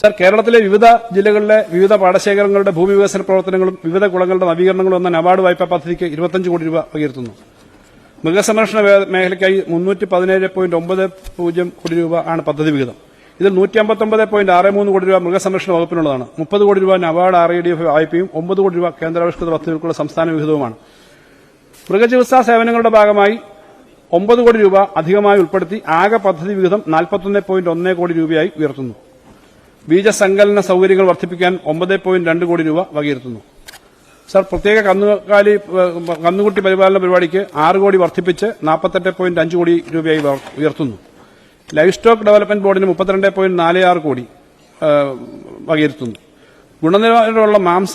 Sir, കേരളത്തിലെ വിവിധ ജില്ലകളിലെ വിവിധ പാടശേഖരങ്ങളുടെ ഭൂമി വികസന പ്രവർത്തനങ്ങളും വിവിധ കുളങ്ങളുടെ നവീകരണങ്ങളും എന്ന നബാർഡ് വായ്പാ പദ്ധതിക്ക് 25 കോടി രൂപ വകയിരുത്തുന്നു. മൃഗസംരക്ഷണ മേഖലയ്ക്കായി 317.90 കോടി രൂപ ആണ് പദ്ധതി വിഹിതം. ഇതിൽ 159.63 കോടി രൂപ മൃഗസംരക്ഷണ വകുപ്പിനുള്ളതാണ്. 30 കോടി രൂപ നബാർഡ് RADF വായ്പയും 9 കോടി രൂപ കേന്ദ്രാവിഷ്കൃത പദ്ധതികൾക്കുള്ള സംസ്ഥാന വിഹിതവുമാണ്. മൃഗചികിത്സാ സേവനങ്ങളുടെ ഭാഗമായി 9 കോടി രൂപ അധികമായി ഉൾപ്പെടുത്തി ആകെ പദ്ധതി വിഹിതം 41.1 കോടി രൂപയായി ഉയർത്തുന്നു. ബീജസങ്കലന സൌകര്യങ്ങൾ വർദ്ധിപ്പിക്കാൻ 9.2 കോടി രൂപ വകയിരുത്തുന്നു. സർ, പ്രത്യേക കന്നുകുട്ടി പരിപാലന പരിപാടിക്ക് 6 കോടി വർദ്ധിപ്പിച്ച് 48.5 കോടി രൂപയായി ഉയർത്തുന്നു. ലൈഫ് സ്റ്റോക്ക് ഡെവലപ്മെന്റ് ബോർഡിന് 32.46 കോടി വകയിരുത്തുന്നു. ഗുണനിലവാരമുള്ള മാംസ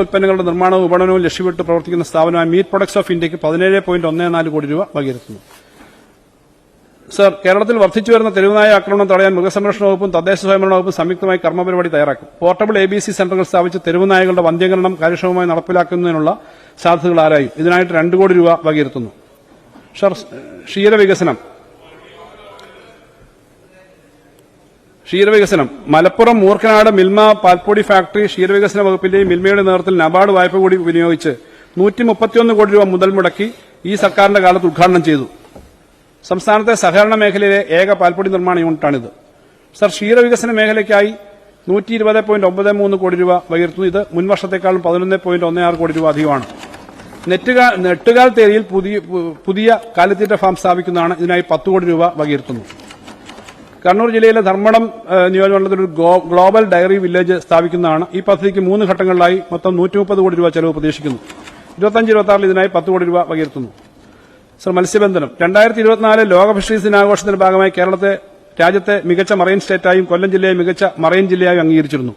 ഉൽപ്പന്നങ്ങളുടെ നിർമ്മാണവും വിപണനവും ലക്ഷ്യമിട്ട് പ്രവർത്തിക്കുന്ന സ്ഥാപനമായ മീറ്റ് പ്രൊഡക്ട്സ് ഓഫ് ഇന്ത്യക്ക് 17.14 കോടി രൂപ വകയിരുത്തുന്നു. സർ, കേരളത്തിൽ വർദ്ധിച്ചുവരുന്ന തെരുവുനായ ആക്രമണം തടയാൻ മൃഗസംരക്ഷണ വകുപ്പും തദ്ദേശ സ്വയംഭരണ വകുപ്പും സംയുക്തമായി കർമ്മപരിപാടി തയ്യാറാക്കും. പോർട്ടബിൾ ABC സെന്ററുകൾ സ്ഥാപിച്ച് തെരുവുനായകളുടെ വന്ധ്യകരണം കാര്യക്ഷമമായി നടപ്പിലാക്കുന്നതിനുള്ള സാധ്യതകൾ ആരായും. ഇതിനായിട്ട് 2 കോടി രൂപ വകയിരുത്തുന്നു. സർ, ക്ഷീരവികസനം മലപ്പുറം മൂർക്കനാട് മിൽമ പാൽപ്പൊടി ഫാക്ടറി ക്ഷീരവികസന വകുപ്പിന്റെയും മിൽമയുടെ നേതൃത്വത്തിൽ നബാർഡ് വായ്പ കൂടി വിനിയോഗിച്ച് 131 കോടി രൂപ മുതൽ മുടക്കി ഈ സർക്കാരിന്റെ കാലത്ത് ഉദ്ഘാടനം ചെയ്തു. സംസ്ഥാനത്തെ സഹകരണ മേഖലയിലെ ഏക പാൽപ്പൊടി നിർമ്മാണ യൂണിറ്റാണിത്. സർ, ക്ഷീരവികസന മേഖലയ്ക്കായി 120.93 കോടി രൂപ വകയിരുത്തുന്നു. ഇത് മുൻവർഷത്തെക്കാളും 11.16 കോടി രൂപ അധികമാണ്. നെട്ടുകാൽ തേരിയിൽ പുതിയ കാലിത്തീറ്റ ഫാം സ്ഥാപിക്കുന്നതാണ്. ഇതിനായി 10 കോടി രൂപ വകയിരുത്തുന്നു. കണ്ണൂർ ജില്ലയിലെ ധർമ്മടം നിയോജകമണ്ഡലത്തിൽ ഒരു ഗ്ലോബൽ ഡയറി വില്ലേജ് സ്ഥാപിക്കുന്നതാണ്. ഈ പദ്ധതിക്ക് 3 ഘട്ടങ്ങളിലായി മൊത്തം 130 കോടി രൂപ ചെലവ് പ്രതീക്ഷിക്കുന്നു. 25-26 ഇതിനായി 10 കോടി രൂപ വകയിരുത്തുന്നു. സർ, മത്സ്യബന്ധനം 2024 ലോക ഫിഷറീസ് ദിനാഘോഷത്തിന്റെ ഭാഗമായി രാജ്യത്തെ മികച്ച മറൈൻ സ്റ്റേറ്റായും കൊല്ലം ജില്ലയെ മികച്ച മറൈൻ ജില്ലയായും അംഗീകരിച്ചിരുന്നു.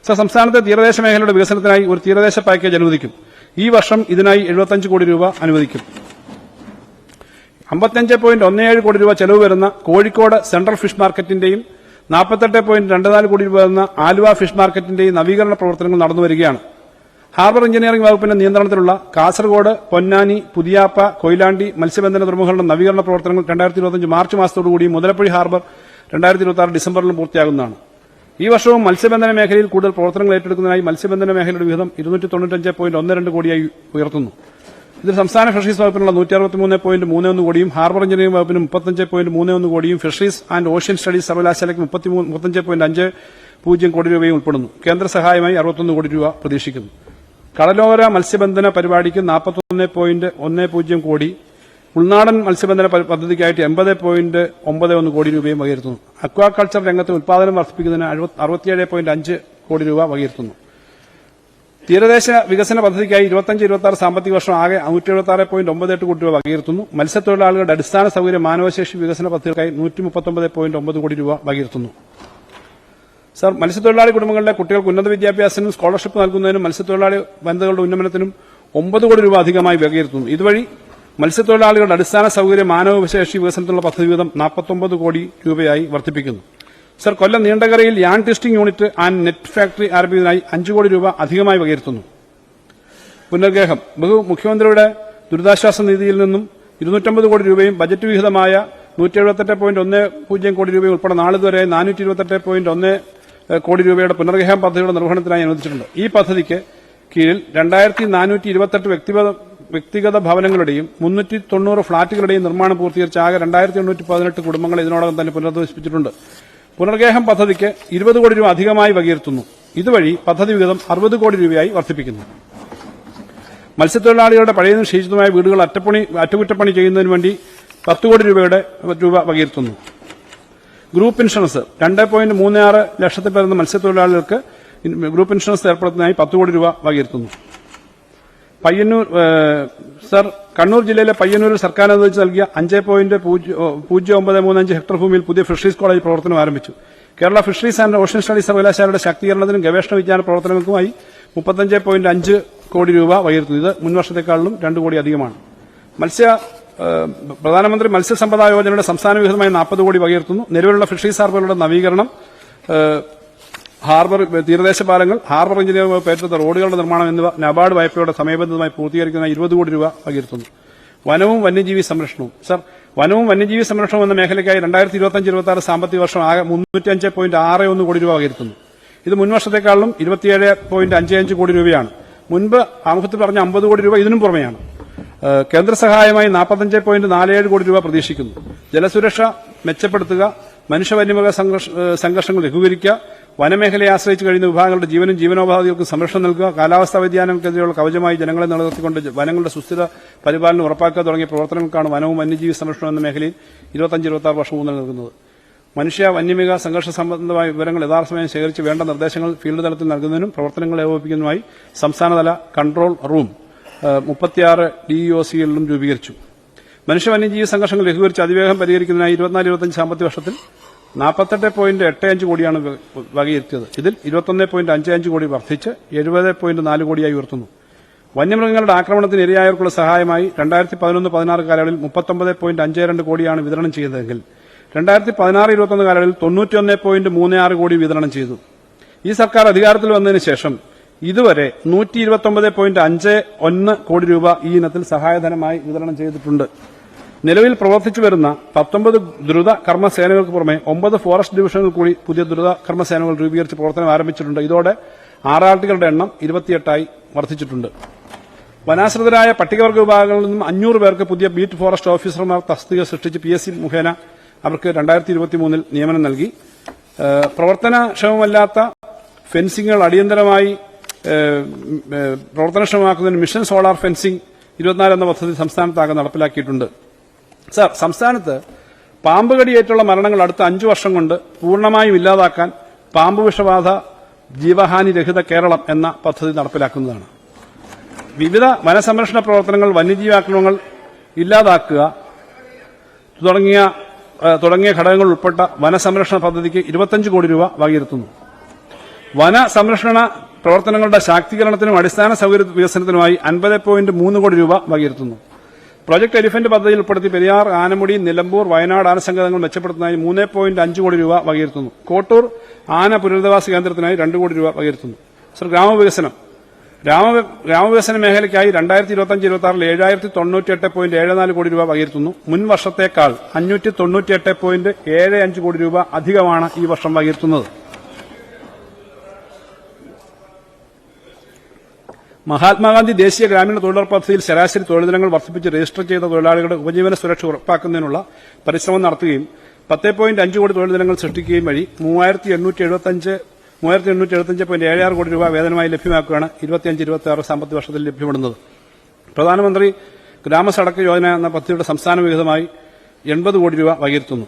സർ, സംസ്ഥാനത്തെ തീരദേശ മേഖലയുടെ വികസനത്തിനായി ഒരു തീരദേശ പാക്കേജ് അനുവദിക്കും. ഈ വർഷം ഇതിനായി 75 കോടി രൂപ അനുവദിക്കും. 55.17 കോടി രൂപ ചെലവ് വരുന്ന കോഴിക്കോട് സെൻട്രൽ ഫിഷ് മാർക്കറ്റിന്റെയും 48.24 കോടി രൂപ വരുന്ന ആലുവ ഫിഷ് മാർക്കറ്റിന്റെയും നവീകരണ പ്രവർത്തനങ്ങൾ നടന്നുവരികയാണ്. ഹാർബർ എഞ്ചിനീയറിംഗ് വകുപ്പിന്റെ നിയന്ത്രണത്തിലുള്ള കാസർഗോഡ്, പൊന്നാനി, പുതിയാപ്പ, കൊയിലാണ്ടി മത്സ്യബന്ധന തുറമുഖങ്ങളുടെ നവീകരണ പ്രവർത്തനങ്ങൾ 2025 മാർച്ച് മാസത്തോടുകൂടി മുതലപ്പുഴി ഹാർബർ 2026 ഡിസംബറിലും പൂർത്തിയാകുന്നതാണ്. ഈ വർഷവും മത്സ്യബന്ധന മേഖലയിൽ കൂടുതൽ പ്രവർത്തനങ്ങൾ ഏറ്റെടുക്കുന്നതിനായി മത്സ്യബന്ധന മേഖലയുടെ വിഹിതം 295.12 കോടിയായി ഉയർത്തുന്നു. ഇതിൽ സംസ്ഥാന ഫിഷറീസ് വകുപ്പിനുള്ള 163.31 കോടിയും ഹാർബർ എഞ്ചിനീയറിംഗ് വകുപ്പിന് 35.31 കോടിയും ഫിഷറീസ് ആൻഡ് ഓഷ്യൻ സ്റ്റഡീസ് സർവകലാശാലയ്ക്ക് 35.50 കോടി രൂപയും ഉൾപ്പെടുന്നു. കേന്ദ്ര സഹായമായി 61 കോടി രൂപ പ്രതീക്ഷിക്കുന്നു. കടലോര മത്സ്യബന്ധന പരിപാടിക്ക് 41.10 കോടി, ഉൾനാടൻ മത്സ്യബന്ധന പദ്ധതിക്കായിട്ട് 80.91 കോടി രൂപയും വകയിരുത്തുന്നു. അക്വാകൾച്ചർ രംഗത്ത് ഉൽപാദനം വർദ്ധിപ്പിക്കുന്നതിന് 67.5 കോടി രൂപ വകയിരുത്തുന്നു. തീരദേശ വികസന പദ്ധതിക്കായി 25-26 സാമ്പത്തിക വർഷം ആകെ 176.98 കോടി രൂപ വകയിരുത്തുന്നു. മത്സ്യത്തൊഴിലാളികളുടെ അടിസ്ഥാന സൌകര്യ മാനവശേഷി വികസന പദ്ധതികൾക്കായി 139.9 കോടി രൂപ വകയിരുത്തുന്നു. സർ, മത്സ്യത്തൊഴിലാളി കുടുംബങ്ങളിലെ കുട്ടികൾക്ക് ഉന്നത വിദ്യാഭ്യാസത്തിനും സ്കോളർഷിപ്പ് നൽകുന്നതിനും മത്സ്യത്തൊഴിലാളി വനിതകളുടെ ഉന്നമനത്തിനും 9 കോടി രൂപ അധികമായി വകയിരുത്തുന്നു. ഇതുവഴി മത്സ്യത്തൊഴിലാളികളുടെ അടിസ്ഥാന സൌകര്യ മാനവശേഷി വികസനത്തിനുള്ള പദ്ധതി വീതം 49 കോടി രൂപയായി വർദ്ധിപ്പിക്കുന്നു. സർ, കൊല്ലം നീണ്ടകരയിൽ yarn testing unit and net factory ആരംഭിക്കുന്നതിനായി 5 കോടി രൂപ അധികമായി വകയിരുത്തുന്നു. പുനർഗേഹം മുഖ്യമന്ത്രിയുടെ ദുരിതാശ്വാസ നിധിയിൽ നിന്നും 250 കോടി രൂപയും ബജറ്റ് വിഹിതമായ 178.10 കോടി രൂപയും ഉൾപ്പെടെ നാളിതുവരെ 428.1 കോടി രൂപയുടെ പുനർഗേഹം പദ്ധതിയുടെ നിർവഹണത്തിനായി അനുവദിച്ചിട്ടുണ്ട്. ഈ പദ്ധതിക്ക് കീഴിൽ 2428 വ്യക്തിഗത ഭവനങ്ങളുടെയും 390 ഫ്ളാറ്റുകളുടെയും നിർമ്മാണം പൂർത്തീകരിച്ച ആകെ 2818 കുടുംബങ്ങളെ ഇതിനോടകം തന്നെ പുനരധിവസിപ്പിച്ചിട്ടുണ്ട്. പുനർഗേഹം പദ്ധതിക്ക് 20 കോടി രൂപ അധികമായി വകയിരുത്തുന്നു. ഇതുവഴി പദ്ധതി വിഹിതം 60 കോടി രൂപയായി വർദ്ധിപ്പിക്കുന്നു. മത്സ്യത്തൊഴിലാളികളുടെ പഴയതും ക്ഷയിച്ചതുമായ വീടുകൾ അറ്റകുറ്റപ്പണി ചെയ്യുന്നതിന് വേണ്ടി 10 കോടി രൂപ വകയിരുത്തുന്നു. ഗ്രൂപ്പ് ഇൻഷുറൻസ് 2.36 ലക്ഷത്തിൽ വരുന്ന മത്സ്യത്തൊഴിലാളികൾക്ക് ഗ്രൂപ്പ് ഇൻഷുറൻസ് ഏർപ്പെടുത്തുന്നതിനായി 10 കോടി രൂപ വകയിരുത്തുന്നു. സർ, കണ്ണൂർ ജില്ലയിലെ പയ്യന്നൂരിൽ സർക്കാർ അനുവദിച്ച് നൽകിയ 5.0935 ഹെക്ടർ ഭൂമിയിൽ പുതിയ ഫിഷറീസ് കോളേജ് പ്രവർത്തനം ആരംഭിച്ചു. Kerala fisheries and ocean studies സർവകലാശാലയുടെ ശാക്തീകരണത്തിനും ഗവേഷണ വിജ്ഞാന പ്രവർത്തനങ്ങൾക്കുമായി 35.5 കോടി രൂപ വകയിരുത്തുന്നു. ഇത് മുൻവർഷത്തെക്കാളും 2 കോടി അധികമാണ്. പ്രധാനമന്ത്രി മത്സ്യസമ്പദാ യോജനയുടെ സംസ്ഥാന വിഹിതമായി 40 കോടി വകയിരുത്തുന്നു. നിലവിലുള്ള ഫിഷറീസ് ഹാർബറുകളുടെ നവീകരണം, ഹാർബർ തീരദേശ പാലങ്ങൾ, ഹാർബർ എഞ്ചിനീയറിംഗ് വകുപ്പ് ഏറ്റെടുത്ത റോഡുകളുടെ നിർമ്മാണം എന്നിവ നബാർഡ് വായ്പയോടെ സമയബന്ധിതമായി പൂർത്തീകരിക്കുന്ന 20 കോടി രൂപ വകയിരുത്തുന്നു. വനവും വന്യജീവി സംരക്ഷണവും. സർ, വനവും വന്യജീവി സംരക്ഷണവും എന്ന മേഖലയ്ക്കായി 2025-26 സാമ്പത്തിക വർഷം ആകെ 305.61 കോടി രൂപ വകയിരുത്തുന്നു. ഇത് മുൻവർഷത്തെക്കാളും 27.55 കോടി രൂപയാണ്. മുൻപ് ആമുഖത്തിൽ പറഞ്ഞ 50 കോടി രൂപ ഇതിനും പുറമെയാണ്. കേന്ദ്ര സഹായമായി 45.47 കോടി രൂപ പ്രതീക്ഷിക്കുന്നു. ജലസുരക്ഷ മെച്ചപ്പെടുത്തുക, മനുഷ്യ വന്യമൃഗ സംഘർഷങ്ങൾ ലഘൂകരിക്കുക, വനമേഖലയെ ആശ്രയിച്ച് കഴിയുന്ന വിഭാഗങ്ങളുടെ ജീവനും ജീവനോപാധികൾക്കും സംരക്ഷണം നൽകുക, കാലാവസ്ഥാ വ്യതിയാനങ്ങൾക്കെതിരെയുള്ള കവചമായി ജനങ്ങളെ നിലനിർത്തിക്കൊണ്ട് വനങ്ങളുടെ സുസ്ഥിര പരിപാലനം ഉറപ്പാക്കുക തുടങ്ങിയ പ്രവർത്തനങ്ങൾക്കാണ് വനവും വന്യജീവി സംരക്ഷണം എന്ന മേഖലയിൽ 25-26 വർഷം ഊന്നൽ നൽകുന്നത്. മനുഷ്യ വന്യമൃഗ സംഘർഷ സംബന്ധമായ വിവരങ്ങൾ യഥാർത്ഥസമയം ശേഖരിച്ച് വേണ്ട നിർദ്ദേശങ്ങൾ ഫീൽഡ് തലത്തിൽ നൽകുന്നതിനും പ്രവർത്തനങ്ങൾ ഏകോപിപ്പിക്കുന്നതിനുമായി സംസ്ഥാനതല കൺട്രോൾ റൂം 36 DEOC-കളിലും രൂപീകരിച്ചു. മനുഷ്യ വന്യജീവി സംഘർഷങ്ങൾ ലഘൂകരിച്ച് അതിവേഗം പരിഹരിക്കുന്നതിനായി 24-25 സാമ്പത്തിക വർഷത്തിൽ 48.85 കോടിയാണ് വകയിരുത്തിയത്. ഇതിൽ 21.55 കോടി വർദ്ധിച്ച് 70.4 കോടിയായി ഉയർത്തുന്നു. വന്യമൃഗങ്ങളുടെ ആക്രമണത്തിന് ഇരയായവർക്കുള്ള സഹായമായി 2011-16 കാലയളവിൽ 39.52 കോടിയാണ് വിതരണം ചെയ്തതെങ്കിൽ 2016-21 കാലയളവിൽ 91.36 കോടി വിതരണം ചെയ്തു. ഈ സർക്കാർ അധികാരത്തിൽ വന്നതിന് ശേഷം ഇതുവരെ 129.51 കോടി രൂപ ഈ ഇനത്തിൽ സഹായധനമായി വിതരണം ചെയ്തിട്ടുണ്ട്. നിലവിൽ പ്രവർത്തിച്ചു വരുന്ന 19 ദ്രുത കർമ്മസേനകൾക്ക് പുറമെ 9 ഫോറസ്റ്റ് ഡിവിഷനുകൾ കൂടി പുതിയ ദ്രുത കർമ്മസേനകൾ രൂപീകരിച്ച് പ്രവർത്തനം ആരംഭിച്ചിട്ടുണ്ട്. ഇതോടെ ആറാട്ടുകളുടെ എണ്ണം 28ആയി വർദ്ധിച്ചിട്ടുണ്ട്. വനാശ്രിതരായ പട്ടികവർഗ വിഭാഗങ്ങളിൽ നിന്നും 500 പേർക്ക് പുതിയ ബീറ്റ് ഫോറസ്റ്റ് ഓഫീസർമാർ തസ്തിക സൃഷ്ടിച്ച് PSC മുഖേന അവർക്ക് 2023 നിയമനം നൽകി. പ്രവർത്തനക്ഷമമല്ലാത്ത ഫെൻസിംഗുകൾ അടിയന്തരമായി പ്രവർത്തനക്ഷമമാക്കുന്നതിന് മിഷൻ സോളാർ ഫെൻസിംഗ് 24 എന്ന പദ്ധതി സംസ്ഥാനത്താകെ നടപ്പിലാക്കിയിട്ടുണ്ട്. സർ, സംസ്ഥാനത്ത് പാമ്പ് കടിയേറ്റുള്ള മരണങ്ങൾ അടുത്ത 5 വർഷം കൊണ്ട് പൂർണ്ണമായും ഇല്ലാതാക്കാൻ പാമ്പ് വിഷബാധ ജീവഹാനി രഹിത കേരളം എന്ന പദ്ധതി നടപ്പിലാക്കുന്നതാണ്. വിവിധ വനസംരക്ഷണ പ്രവർത്തനങ്ങൾ, വന്യജീവി ആക്രമണങ്ങൾ ഇല്ലാതാക്കുക തുടങ്ങിയ ഘടകങ്ങൾ ഉൾപ്പെട്ട വനസംരക്ഷണ പദ്ധതിക്ക് 25 കോടി രൂപ വകയിരുത്തുന്നു. വനസംരക്ഷണ പ്രവർത്തനങ്ങളുടെ ശാക്തീകരണത്തിനും അടിസ്ഥാന സൌകര്യ വികസനത്തിനുമായി 50.3 കോടി രൂപ വകയിരുത്തുന്നു. പ്രൊജക്ട് എലിഫന്റ് പദ്ധതിയിൽ ഉൾപ്പെടുത്തി പെരിയാർ, ആനമുടി, നിലമ്പൂർ, വയനാട് ആനസങ്കേതങ്ങൾ മെച്ചപ്പെടുത്തുന്നതിന് 3.5 കോടി രൂപ വകയിരുത്തുന്നു. കോട്ടൂർ ആന പുനരധിവാസ കേന്ദ്രത്തിനായി 2 കോടി രൂപ വകയിരുത്തുന്നു. സർ, ഗ്രാമവികസന മേഖലയ്ക്കായി 2025-26 798.74 കോടി രൂപ വകയിരുത്തുന്നു. മുൻ വർഷത്തേക്കാൾ 598.75 കോടി രൂപ അധികമാണ് ഈ വർഷം വകയിരുത്തുന്നത്. മഹാത്മാഗാന്ധി ദേശീയ ഗ്രാമീണ തൊഴിലുറപ്പ് പദ്ധതിയിൽ ശരാശരി തൊഴിൽ ദിനങ്ങൾ വർദ്ധിപ്പിച്ച് രജിസ്റ്റർ ചെയ്ത തൊഴിലാളികളുടെ ഉപജീവന സുരക്ഷ ഉറപ്പാക്കുന്നതിനുള്ള പരിശ്രമം നടത്തുകയും 10.5 കോടി തൊഴിൽ ദിനങ്ങൾ സൃഷ്ടിക്കുകയും വഴി 3,875.76 കോടി രൂപ വേതനമായി ലഭ്യമാക്കുകയാണ് 25-26 സാമ്പത്തിക വർഷത്തിൽ ലഭ്യപ്പെടുന്നത്. പ്രധാനമന്ത്രി ഗ്രാമസഡക്ക് യോജന എന്ന പദ്ധതിയുടെ സംസ്ഥാന വിഹിതമായി 80 കോടി രൂപ വകയിരുത്തുന്നു.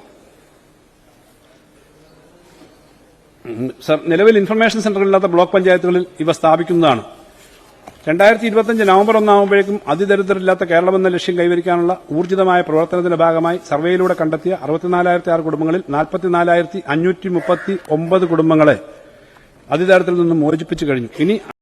സർ, നിലവിൽ ഇൻഫർമേഷൻ സെന്ററുകളില്ലാത്ത ബ്ലോക്ക് പഞ്ചായത്തുകളിൽ ഇവ സ്ഥാപിക്കുന്നതാണ്. 2025 നവംബർ 1 ആകുമ്പോഴേക്കും അതിദരിദ്രരില്ലാത്ത കേരളമെന്ന ലക്ഷ്യം കൈവരിക്കാനുള്ള ഊർജിതമായ പ്രവർത്തനത്തിന്റെ ഭാഗമായി സർവേയിലൂടെ കണ്ടെത്തിയ 64,006 കുടുംബങ്ങളിൽ 44,539 കുടുംബങ്ങളെ അതിദാരിദ്ര്യത്തിൽ നിന്നും മോചിപ്പിച്ചു കഴിഞ്ഞു. ഇനി